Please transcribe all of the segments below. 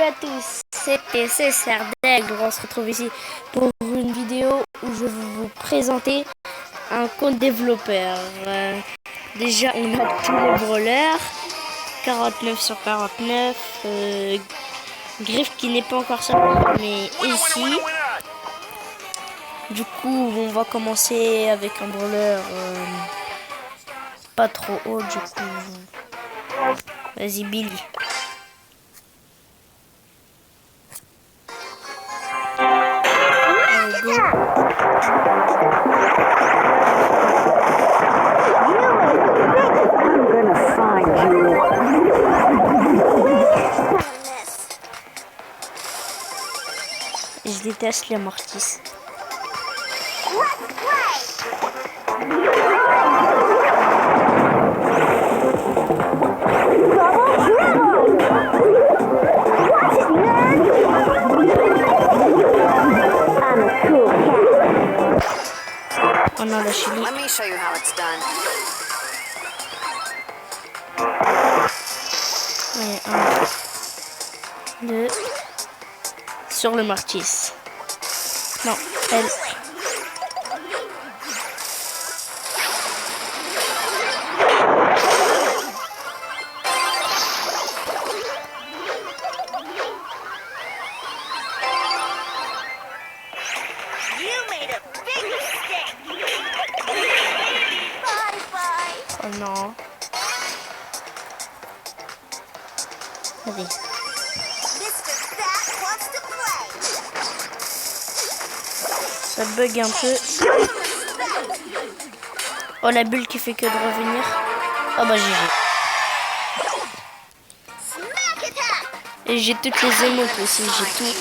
à tous, c'est Sardaigle. On se retrouve ici pour une vidéo où je vais vous présenter un compte développeur. Déjà, on a tous les brawlers, 49 sur 49, Griff qui n'est pas encore sorti, mais ici. Du coup, on va commencer avec un brawler pas trop haut, du coup. Vas-y, Billy. Je déteste les mortis. Oh non, la chili. Let me show you how it's done. Ouais, 1, 2. Sur le mortis. Non, elle. Oh non. Allez. Ça bug un peu. Oh, la bulle qui fait que de revenir. Oh bah GG. Et j'ai toutes les émotes aussi, j'ai tout.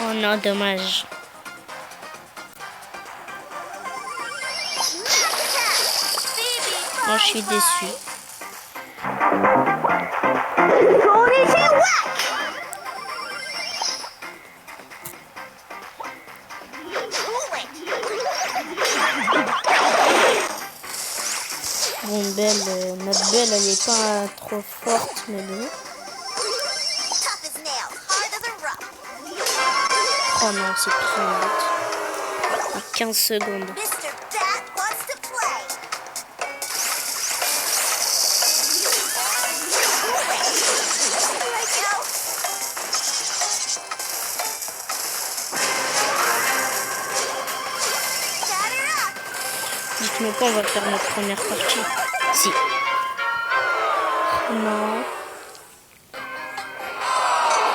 Oh non, dommage. Moi, je suis déçue. Bon, notre belle, elle est pas trop forte, mais bon. Oh non, c'est trop vite. À 15 secondes. Dites-moi pas, on va faire notre première partie. Si. Non.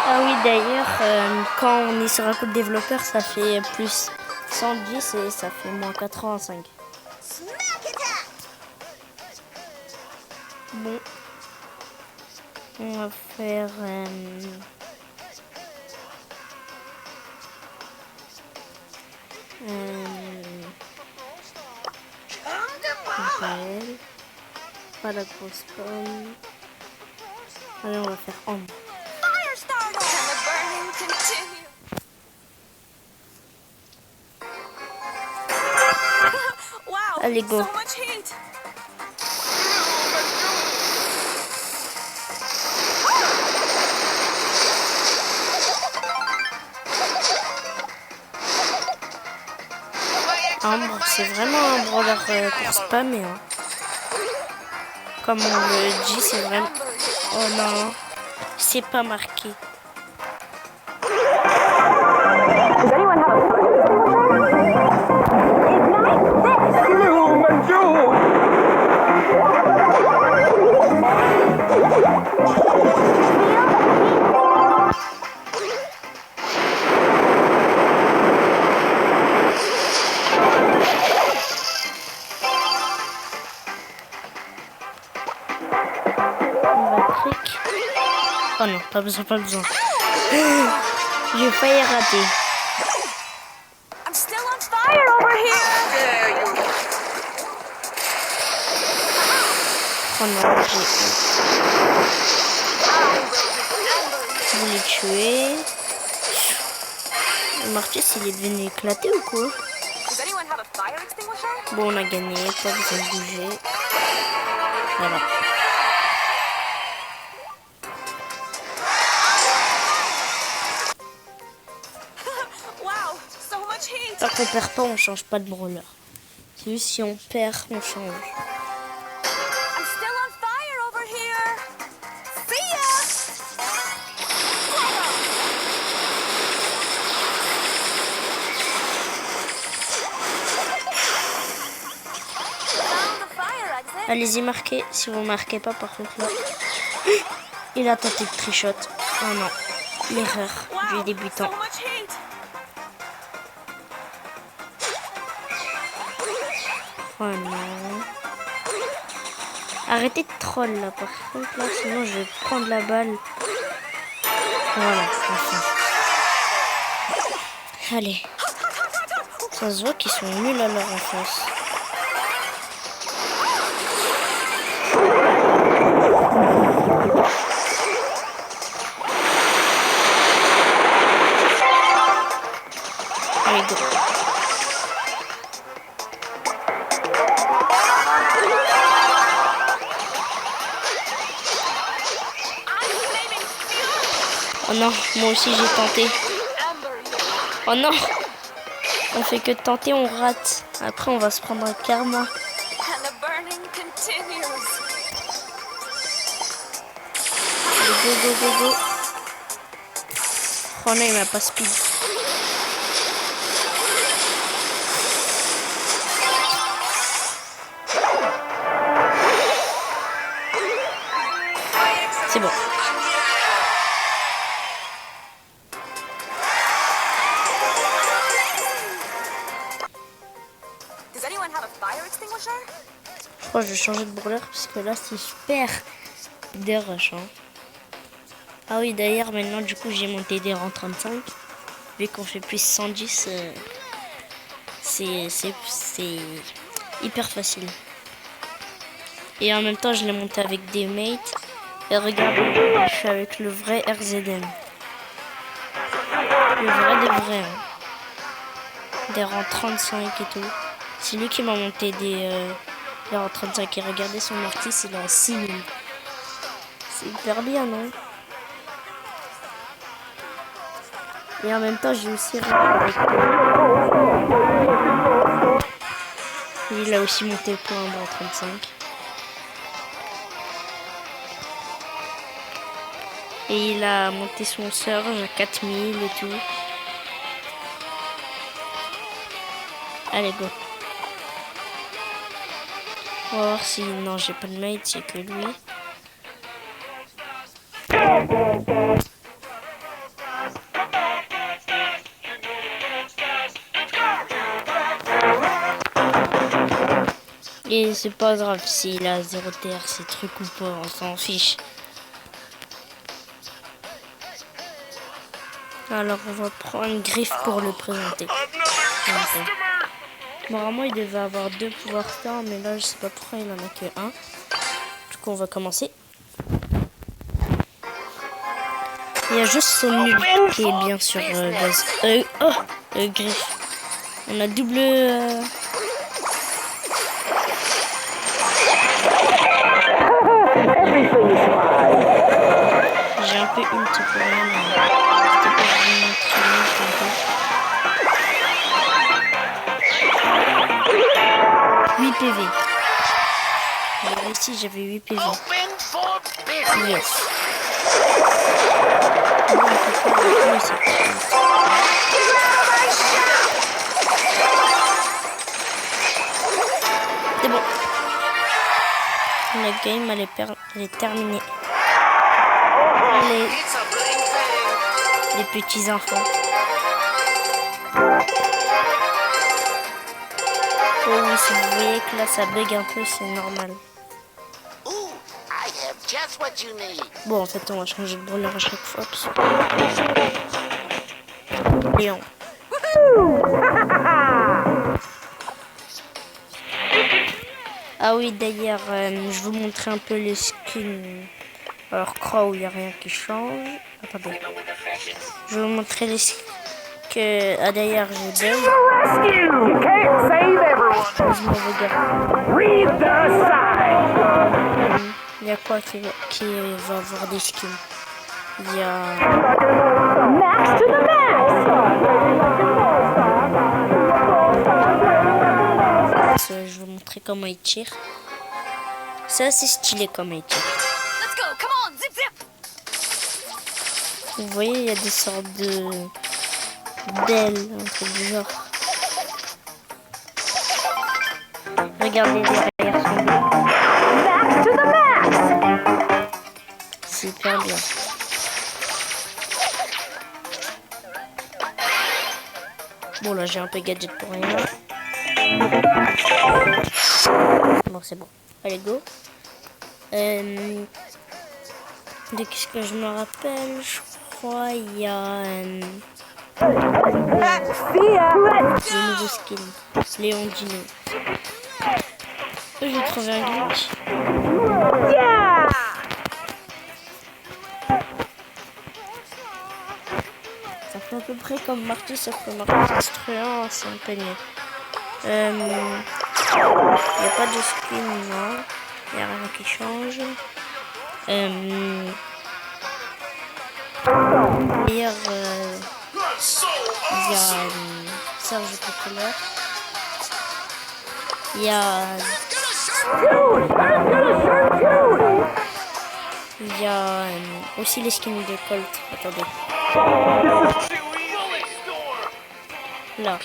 Ah oui, d'ailleurs, quand on est sur un code développeur, ça fait plus 110 et ça fait moins 85. Bon. On va faire... pas la grosse pomme. Allez, on va faire Ambre. Allez, go. Ambre, c'est vraiment un brawler pour spammer. Hein. Comme on le dit, c'est vraiment... Oh non, c'est pas marqué. Oh non, pas besoin, pas besoin. J'ai failli rater. Oh non, j'ai... Vous les tuez. Le Mortis, il est devenu éclaté ou quoi? Bon, on a gagné, pas besoin de bouger. Voilà. Tant qu'on perd pas, on change pas de brawler. C'est juste si on perd, on change. Allez-y, marquez. Si vous marquez pas, par contre, là. Il a tenté de trichot. Oh non. L'erreur du débutant. Oh non. Arrêtez de troll là, par contre, là. Sinon, je vais prendre la balle. Voilà, enfin. Allez. Ça se voit qu'ils sont nuls à leur enfance. Allez, go. Oh non, moi aussi j'ai tenté. Oh non! On fait que tenter, on rate. Après, on va se prendre un karma. Allez, go, go, go, go. Oh non, il m'a pas speed. C'est bon. Je crois que je vais changer de brawler parce que là c'est super des rush. Hein. Ah oui, d'ailleurs maintenant du coup j'ai monté des rangs 35. Vu qu'on fait plus 110, c'est hyper facile. Et en même temps je l'ai monté avec des mates. Et regardez, je suis avec le vrai RZN. Le vrai des vrais. Hein. Des rangs 35 et tout. C'est lui qui m'a monté des rangs 35. Et regardez son Mortis, il est en 6000. C'est hyper bien, non? Et en même temps, j'ai aussi il a aussi monté le point dans 35. Et il a monté son surge à 4000 et tout. Allez, go. On va voir si... Non, j'ai pas de mate, c'est que lui. Et c'est pas grave s'il a 0 TR, ces trucs ou pas, on s'en fiche. Alors on va prendre une griffe pour le présenter. Okay. Normalement il devait avoir 2 pouvoirs stars, mais là je sais pas pourquoi il en a que 1. Du coup on va commencer. Il y a juste son nul qui est bien sur base. Griffe. On a double... J'ai un peu ult pour rien, mais c'était pas vraiment très bien, je pense. 8 PV. J'ai réussi, j'avais 8 PV. Yes. C'est bon. La game, elle est terminée. Les petits enfants. Oh oui, si vous voyez que là ça bug un peu, c'est normal. Bon, en fait, on va changer de brawler à chaque fois. Léon. Ah oui, d'ailleurs, je vous montrer un peu les skins. Alors Crow, il n'y a rien qui change. Attendez. Je vais vous montrer les que d'ailleurs j'ai Belle. Il y a quoi qui va avoir des skins? Il y a Max to the max. Je vais vous montrer comment il tire. Ça c'est stylé comment il tire. Vous voyez, il y a des sortes d'ailes, un truc du genre. Regardez derrière son dos. Max to the max. C'est hyper bien. Bon là j'ai un peu gadget pour rien. Bon c'est bon. Allez go. De qu'est-ce que je me rappelle, je crois il y a le nouveau skin, Léon Dino. J'ai trouvé un glitch. Yeah. Ça fait à peu près comme Marty, sauf que Marty instrument, c'est un peu mieux. Il n'y a pas de skin, non. Il n'y a rien qui change. D'ailleurs, il y a Serge Populaire. Il y a aussi les skins de Colt. Attendez. Là.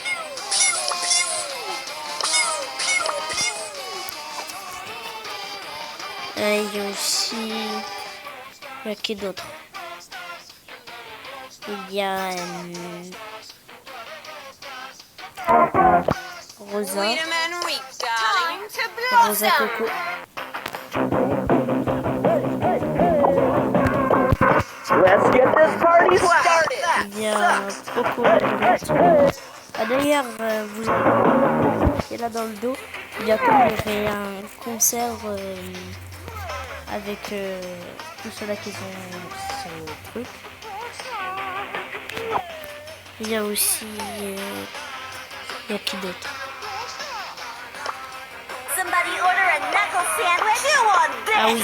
Il y a aussi... Il y a qui d'autre? Il y a Rosa. Rosa Coco. Let's get this party started. Il y a Coco. Ah, d'ailleurs, vous voyez là dans le dos, bientôt il y aurait un concert avec tous ceux-là qui ont ce truc. Il y a aussi... il y a qui d'autre? Ah oui.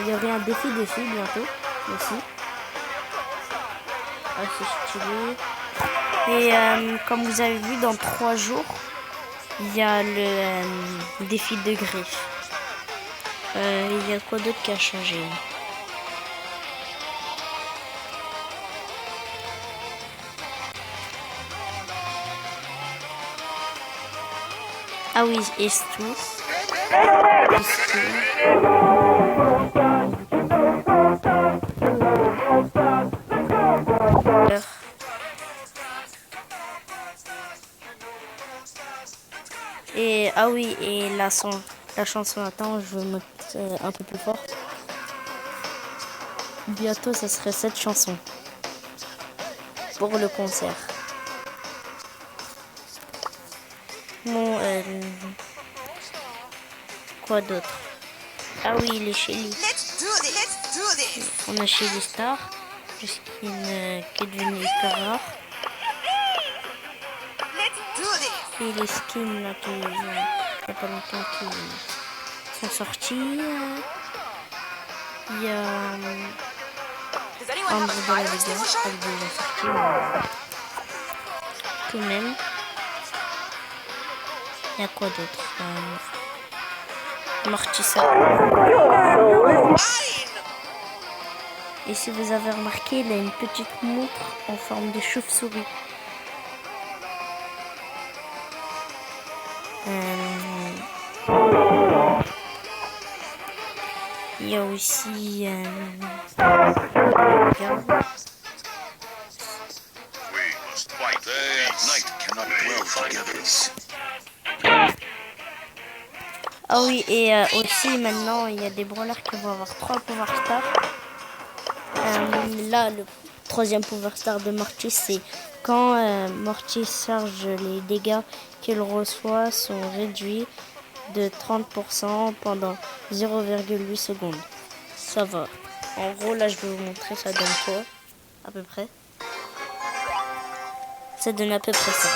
Il y aurait un défi dessus bientôt aussi. Ah, c'est stylé. Et comme vous avez vu, dans 3 jours, il y a le défi de griffe. Il y a quoi d'autre qui a changé? Ah oui, et c'est tout. Et ah oui, et la chanson, attends, je vais mettre un peu plus fort. Bientôt, ça serait cette chanson pour le concert. Bon, quoi d'autre? Ah oui, les Shelly. On a Shelly Star, le skin qui est devenu hyper rare. Et les skins là qui il n'y a pas longtemps qui sont sortis. Il y a Andrew dans la vidéo, elle est déjà sortie. Tout de même. Il y a quoi d'autre? Mortissa. Et si vous avez remarqué, il a une petite montre en forme de chauve-souris. Il y a aussi ah oui, et aussi maintenant il y a des brawlers qui vont avoir 3 Power Stars. Là, le 3e Power Star de Mortis, c'est quand Mortis charge, les dégâts qu'il reçoit sont réduits de 30% pendant 0,8 secondes. Ça va. En gros, là, je vais vous montrer, ça donne quoi, à peu près. Ça donne à peu près ça.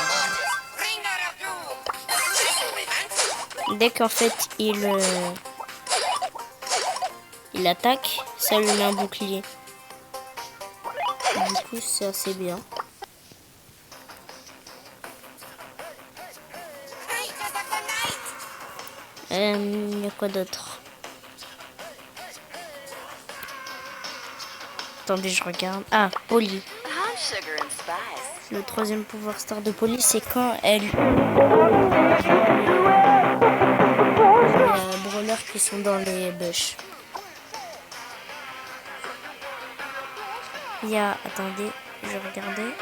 Dès qu'en fait, il attaque, ça lui met un bouclier. Du coup, c'est assez bien. Il y a quoi d'autre? Attendez, je regarde. Ah, Polly. Le troisième pouvoir star de Polly, c'est quand elle... Les brawlers qui sont dans les bush. Il y a... Attendez, je regardais.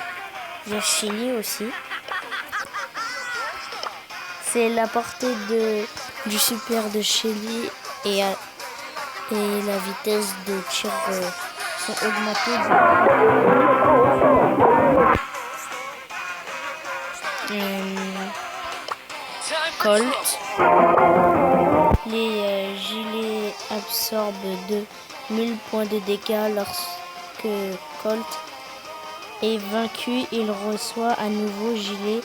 Il y a Shelly aussi. C'est la portée du super de Shelly et la vitesse de tir sont augmentées. Colt. Les gilets absorbent 2000 points de dégâts lorsque Colt est vaincu. Il reçoit un nouveau gilet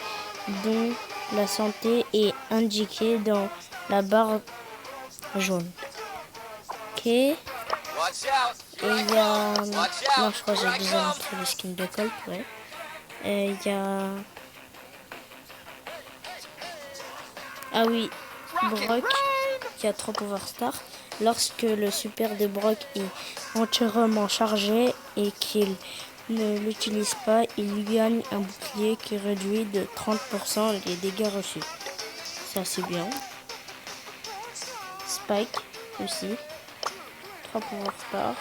dont la santé est indiquée dans la barre jaune. Ok. Et il y a... Non, je crois que j'ai déjà montré le skin de Colt, ouais. Il y a... Ah oui, Brock, qui a 3 pouvoirs stars. Lorsque le super de Brock est entièrement chargé et qu'il ne l'utilise pas, il gagne un bouclier qui réduit de 30% les dégâts reçus. Ça, c'est bien. Spike aussi, 3 pouvoirs stars.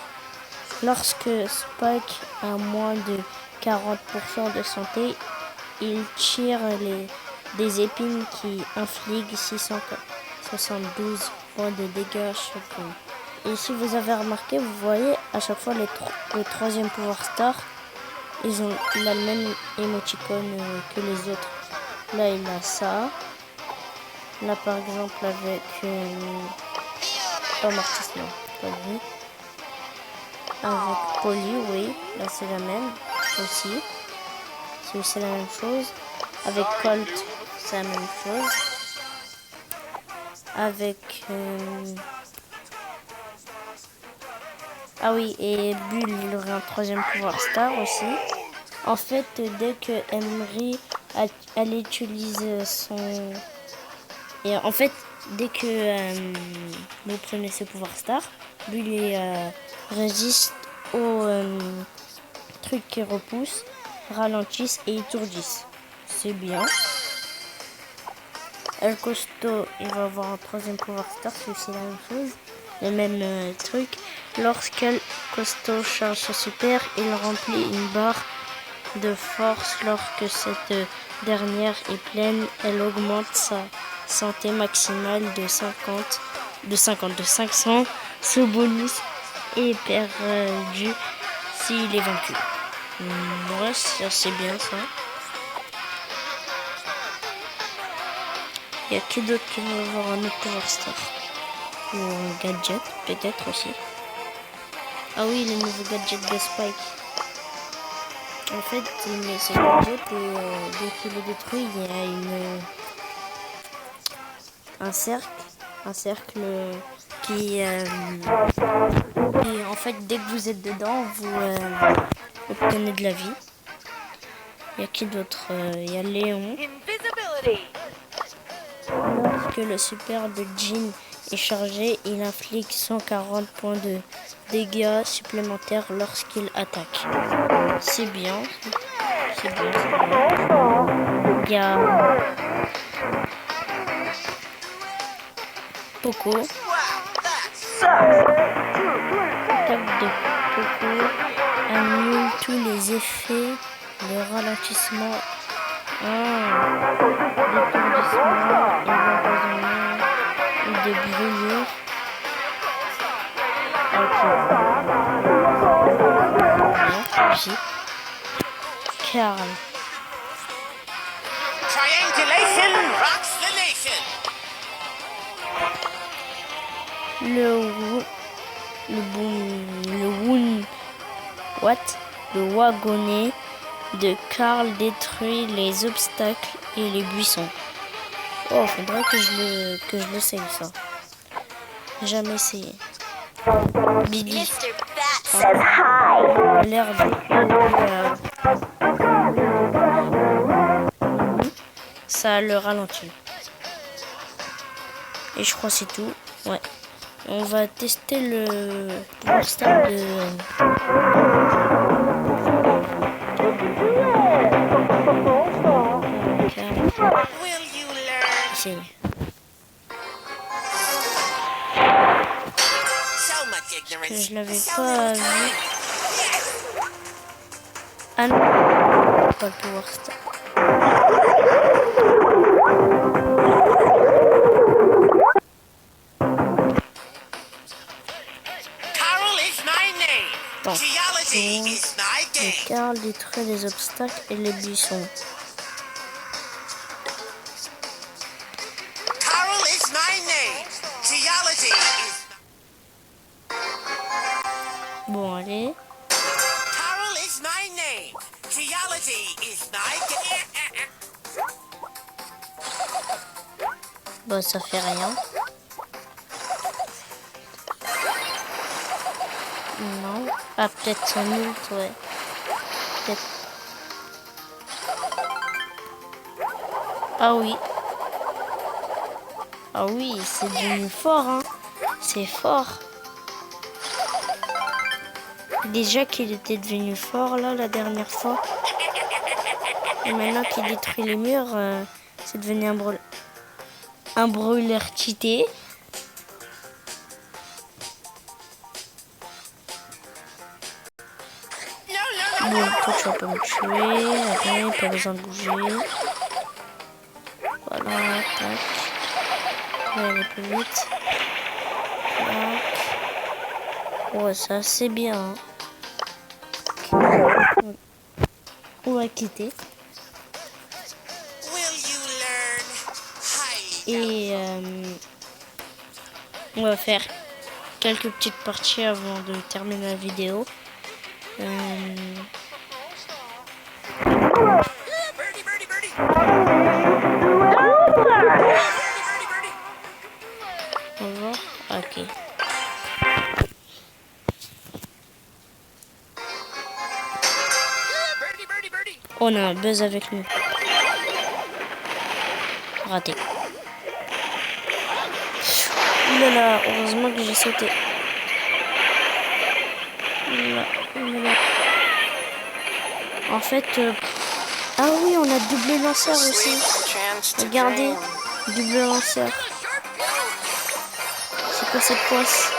Lorsque Spike a moins de 40% de santé, il tire des épines qui infligent 672 points de dégâts chacun. Et si vous avez remarqué, vous voyez à chaque fois le troisième pouvoir star, il a le même émoticône que les autres. Là, il a ça. Là, par exemple, avec pas Mortis, non, pas lui. Avec Polly, oui, là c'est la même aussi. C'est aussi la même chose. Avec Colt, c'est la même chose. Avec... Ah oui, et Bull, il aurait un troisième pouvoir star aussi. En fait, dès que Emery, elle utilise son... Et en fait, dès que vous prenez ce pouvoir star, Bull résiste aux trucs qui repoussent, ralentissent et étourdissent. C'est bien. El Costo, il va avoir un troisième pouvoir star, c'est aussi la même chose. Le même truc. Lorsqu'El Costo charge son super, il remplit une barre de force. Lorsque cette dernière est pleine, elle augmente sa santé maximale de 500 sous bonus et perdu s'il est vaincu. Ouais, ça c'est bien ça. Il y a qui d'autre qui va avoir un autre pouvoir star? Ou un gadget, peut-être aussi. Ah oui, le nouveau gadget de Spike. En fait, il met ce gadget et dès qu'il le détruit, il y a un cercle qui en fait, dès que vous êtes dedans, vous obtenez de la vie. Il y a qui d'autre? Il y a Léon. Lorsque le super de Jean est chargé, il inflige 140 points de dégâts supplémentaires lorsqu'il attaque. C'est bien. C'est bien. Il y a Poco. L'attaque de Poco annule tous les effets de ralentissement, d'étourdissement et d'empoisonnement ou de brûlure. Carl. Triangulation rocks the nation. Le wagonnet de Karl détruit les obstacles et les buissons. Oh, faudrait que je le sais ça. Jamais essayé. Billy. L'air de... Ça le ralentit. Et je crois que c'est tout. Ouais. On va tester le stade de... Essaye. Je l'avais pas vu. Ah non, pas le pouvoir stop. Karl détruit les obstacles et les buissons. Bon, allez. Bon, ça fait rien. Non. Ah, peut-être son ult, ouais. Peut-être. Ah oui. Ah oui, c'est devenu fort, hein. C'est fort. Déjà qu'il était devenu fort, là, la dernière fois. Et maintenant qu'il détruit les murs, c'est devenu un brûleur cheaté. Bon, toi tu vas pas me tuer. Allez, pas besoin de bouger. Voilà, tac. On va aller plus vite. Tac. Ouais, ça c'est bien. On va quitter. Et on va faire quelques petites parties avant de terminer la vidéo. On va voir. Ok. On a un buzz avec nous. Raté. Oulala, heureusement que j'ai sauté. Oulala. En fait, ah oui, on a double lanceur aussi. Regardez, double lanceur. C'est quoi cette poisse?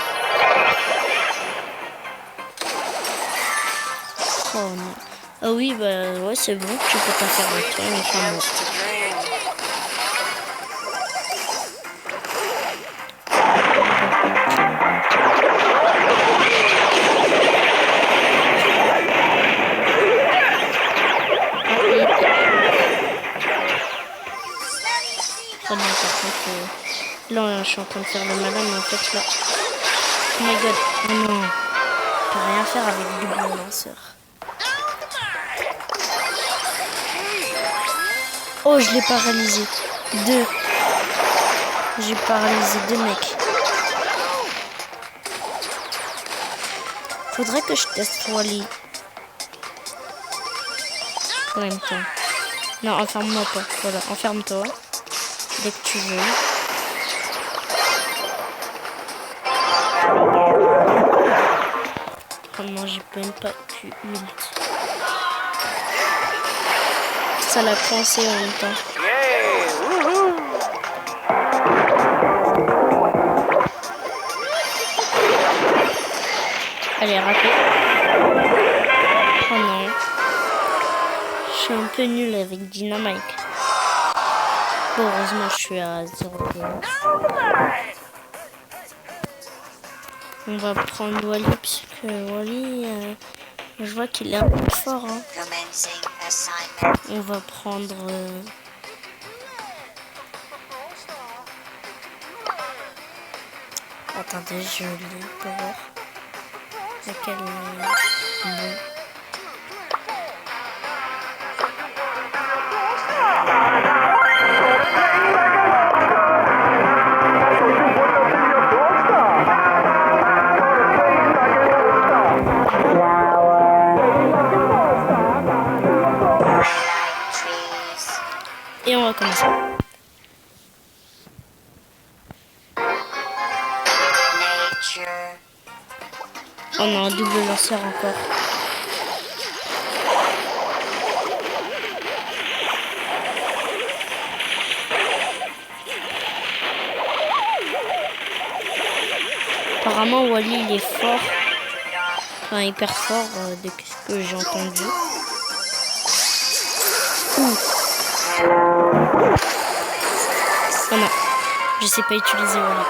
Oh non. Ah oui, bah ouais, c'est bon, tu peux pas faire le tour, enfin bon. Oh non, par contre, là, je suis en train de faire le malin, mais en fait, là... Oh my god, oh non. Je peux rien faire avec double lanceur. Oh, je l'ai paralysé. J'ai paralysé 2 mecs. Faudrait que je teste Wally. En même temps. Non, enferme-moi pas. Voilà, enferme-toi. Dès que tu veux. Oh non, j'ai même pas pu ult. Ça l'a coincé en même temps. Allez, raté. Oh non. Je suis un peu nulle avec Dynamite. Bon, heureusement, je suis à 0 points. On va prendre Wally, puisque Wally, je vois qu'il est un peu fort. Hein. On va prendre... Attendez, je lis pour voir. Lequel bon. Et on va commencer. On a un double lanceur encore. Apparemment Wally il est fort. Enfin hyper fort de ce que j'ai entendu. Ouh. Oh non, je sais pas utiliser Wally.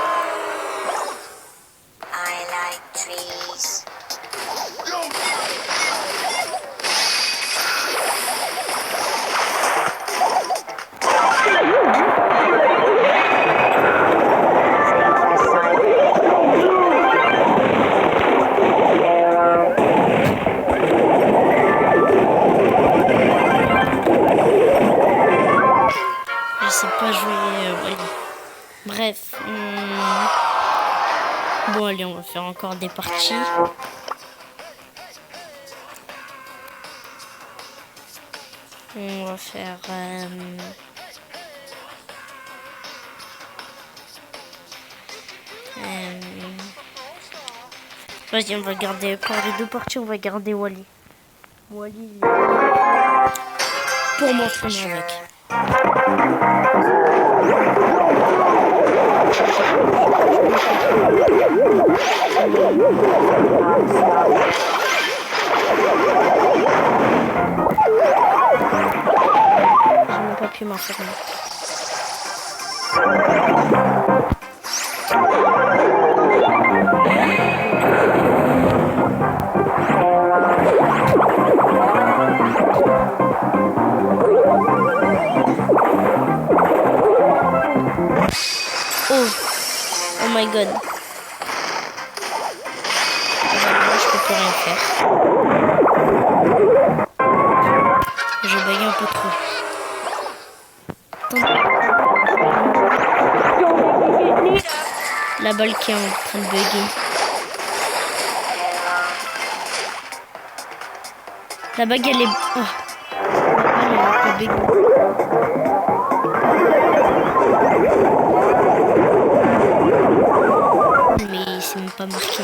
Je sais pas jouer Wally. Bref. Bon allez, on va faire encore des parties. On va faire... Vas-y, on va garder... Pour les deux parties, on va garder Wally. Wally, pour m'entraîner avec. Je n'ai pas pu m'enfermer. Oh my god. Je peux plus rien faire. Je bug un peu trop. La balle qui est en train de bugger. La bague elle est... Oh. La balle elle est un peu bugger. Mais c'est même pas marqué.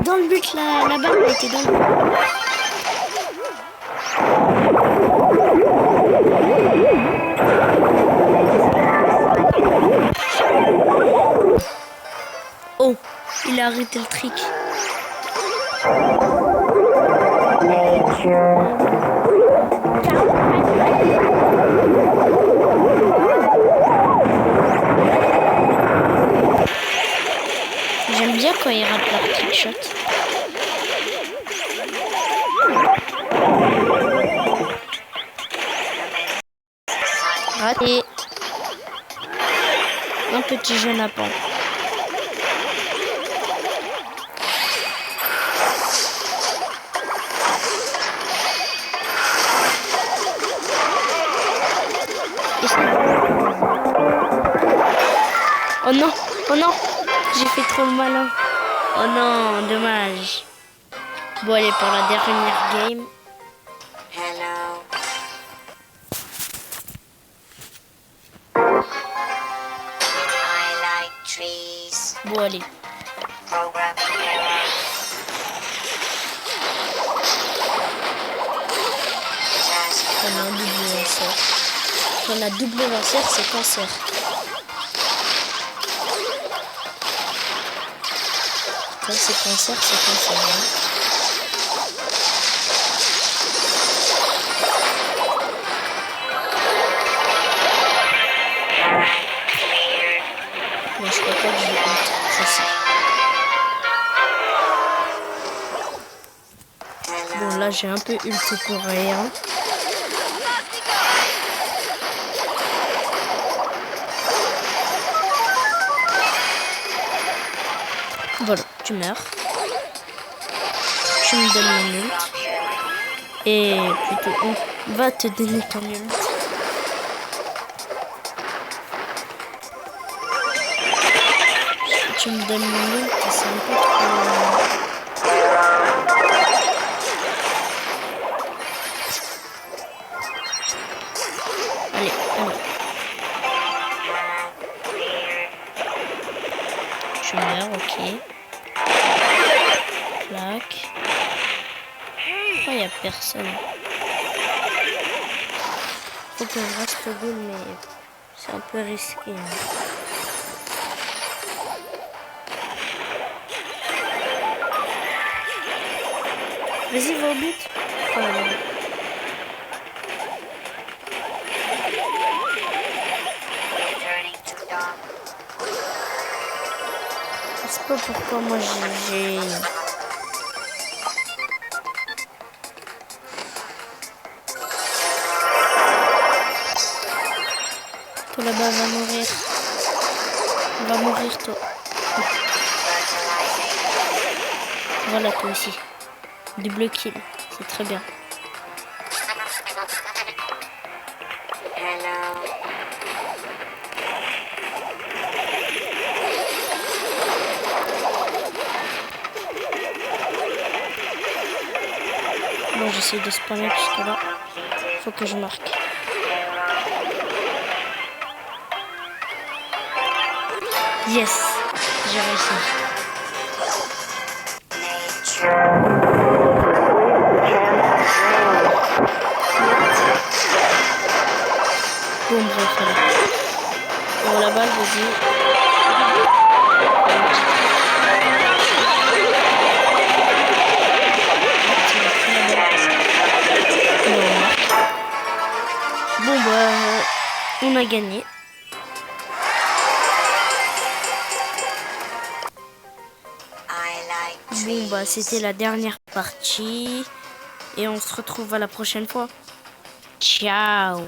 Dans le but, la balle elle était dans le but. Oh, il a arrêté le trick. J'aime bien quand ils ratent leur trick shot. Raté. Un petit jeune à pan. Oh non, oh non, j'ai fait trop le malin. Oh non, dommage. Bon allez, pour la dernière game. Hello. I like trees. Bon allez. Programming error. On a un double lanceur. On a double lanceur, c'est cancer. Quand c'est cancer, c'est cancer. Hein. pas que j'ai ult. C'est ça. Bon, là, j'ai un peu ult pour rien. Voilà, tu meurs. Tu me donnes mon ult. Et plutôt, on va te donner ton ult. Tu me donnes mon ult, c'est un peu trop... Allez, allez. Je meurs, ok. Clac. Oh, il n'y a personne. Faut que je reste au goal, mais c'est un peu risqué. Hein. Vas-y, va au but. Oh là là. Turning to dawn. Je sais pas pourquoi moi j'ai... Toi là-bas va mourir. On va mourir toi. Voilà toi aussi. Double kill. C'est très bien. Hello. Bon, j'essaie de spammer jusque là. Faut que je marque. Yes, j'ai réussi. Bon, bref, allez. Bon, la balle, vas-y. Bon, bah, on a gagné. Bon, bah, c'était la dernière partie. Et on se retrouve à la prochaine fois. Ciao!